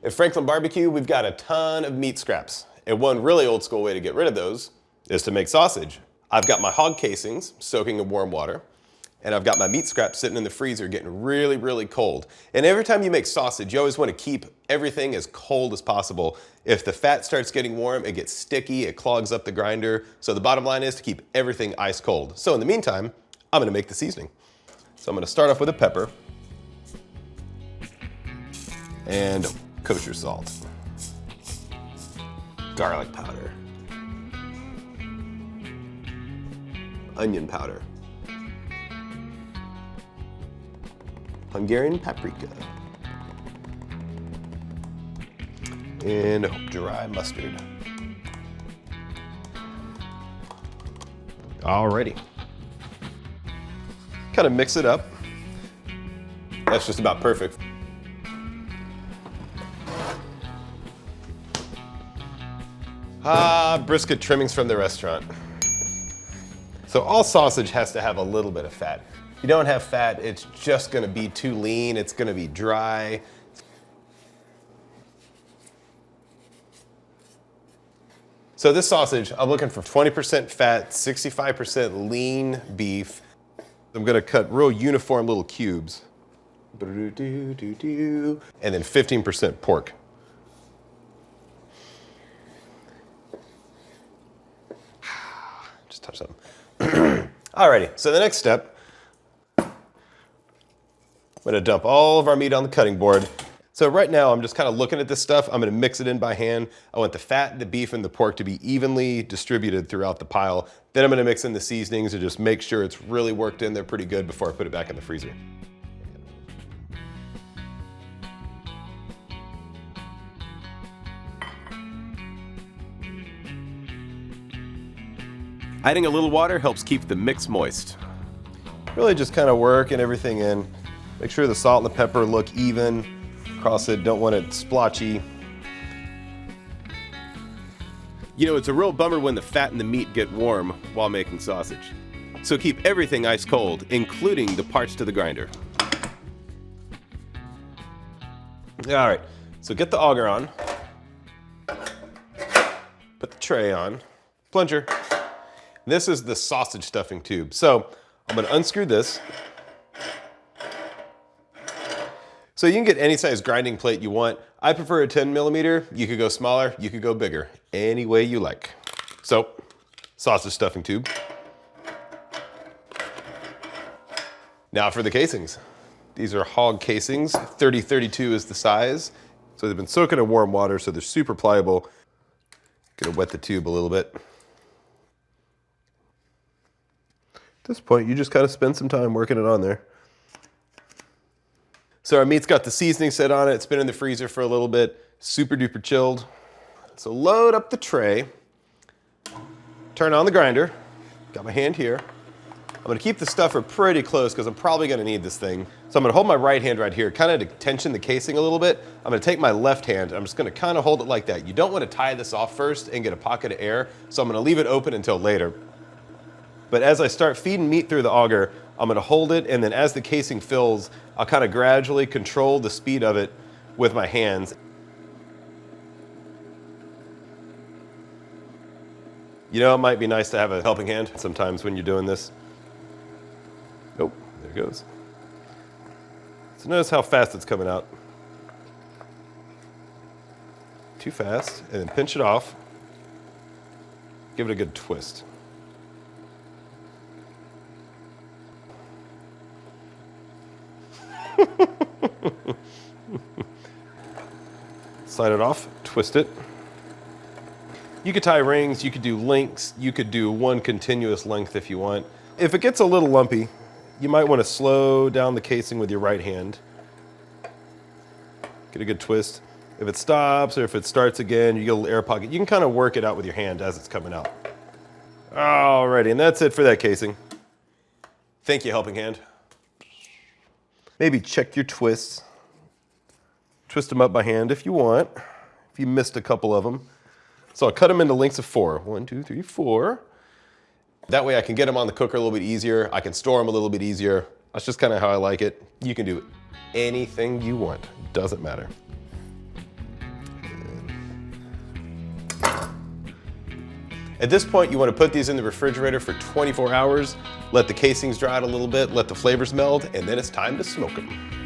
At Franklin Barbecue, we've got a ton of meat scraps. And one really old school way to get rid of those is to make sausage. I've got my hog casings soaking in warm water, and I've got my meat scraps sitting in the freezer getting really, really cold. And every time you make sausage, you always want to keep everything as cold as possible. If the fat starts getting warm, it gets sticky, it clogs up the grinder. So the bottom line is to keep everything ice cold. So in the meantime, I'm gonna make the seasoning. So I'm gonna start off with a pepper and kosher salt, garlic powder, onion powder, Hungarian paprika, and dry mustard. Alrighty. Kind of mix it up. That's just about perfect. Brisket trimmings from the restaurant. So all sausage has to have a little bit of fat. If you don't have fat, it's just gonna be too lean, it's gonna be dry. So this sausage, I'm looking for 20% fat, 65% lean beef. I'm gonna cut real uniform little cubes. And then 15% pork. Just touch something. Alrighty, so the next step, I'm gonna dump all of our meat on the cutting board. So right now I'm just kind of looking at this stuff. I'm gonna mix it in by hand. I want the fat, the beef, and the pork to be evenly distributed throughout the pile. Then I'm gonna mix in the seasonings and just make sure it's really worked in there pretty good before I put it back in the freezer. Adding a little water helps keep the mix moist. Really just kind of working everything in. Make sure the salt and the pepper look even across it. Don't want it splotchy. You know, it's a real bummer when the fat and the meat get warm while making sausage. So keep everything ice cold, including the parts to the grinder. All right, so get the auger on. Put the tray on. Plunger. This is the sausage stuffing tube. So I'm gonna unscrew this. So you can get any size grinding plate you want. I prefer a 10 millimeter. You could go smaller, you could go bigger, any way you like. So, sausage stuffing tube. Now for the casings. These are hog casings. 30-32 is the size. So they've been soaking in warm water, so they're super pliable. Gonna wet the tube a little bit. At this point, you just kind of spend some time working it on there. So our meat's got the seasoning set on it. It's been in the freezer for a little bit, super duper chilled. So load up the tray, turn on the grinder. Got my hand here. I'm gonna keep the stuffer pretty close because I'm probably gonna need this thing. So I'm gonna hold my right hand right here, kind of to tension the casing a little bit. I'm gonna take my left hand, I'm just gonna kind of hold it like that. You don't wanna tie this off first and get a pocket of air, so I'm gonna leave it open until later. But as I start feeding meat through the auger, I'm gonna hold it, and then as the casing fills, I'll kind of gradually control the speed of it with my hands. You know, it might be nice to have a helping hand sometimes when you're doing this. Oh, there it goes. So notice how fast it's coming out. Too fast, and then pinch it off. Give it a good twist. Slide it off, twist it. You could tie rings, you could do links, you could do one continuous length if you want. If it gets a little lumpy, you might want to slow down the casing with your right hand. Get a good twist. If it stops or if it starts again, you get a little air pocket. You can kind of work it out with your hand as it's coming out. Alrighty, and that's it for that casing. Thank you, helping hand. Maybe check your twists. Twist them up by hand if you want, if you missed a couple of them. So I'll cut them into lengths of 4. 1, 2, 3, 4. That way I can get them on the cooker a little bit easier. I can store them a little bit easier. That's just kind of how I like it. You can do anything you want, doesn't matter. At this point, you want to put these in the refrigerator for 24 hours, let the casings dry out a little bit, let the flavors meld, and then it's time to smoke them.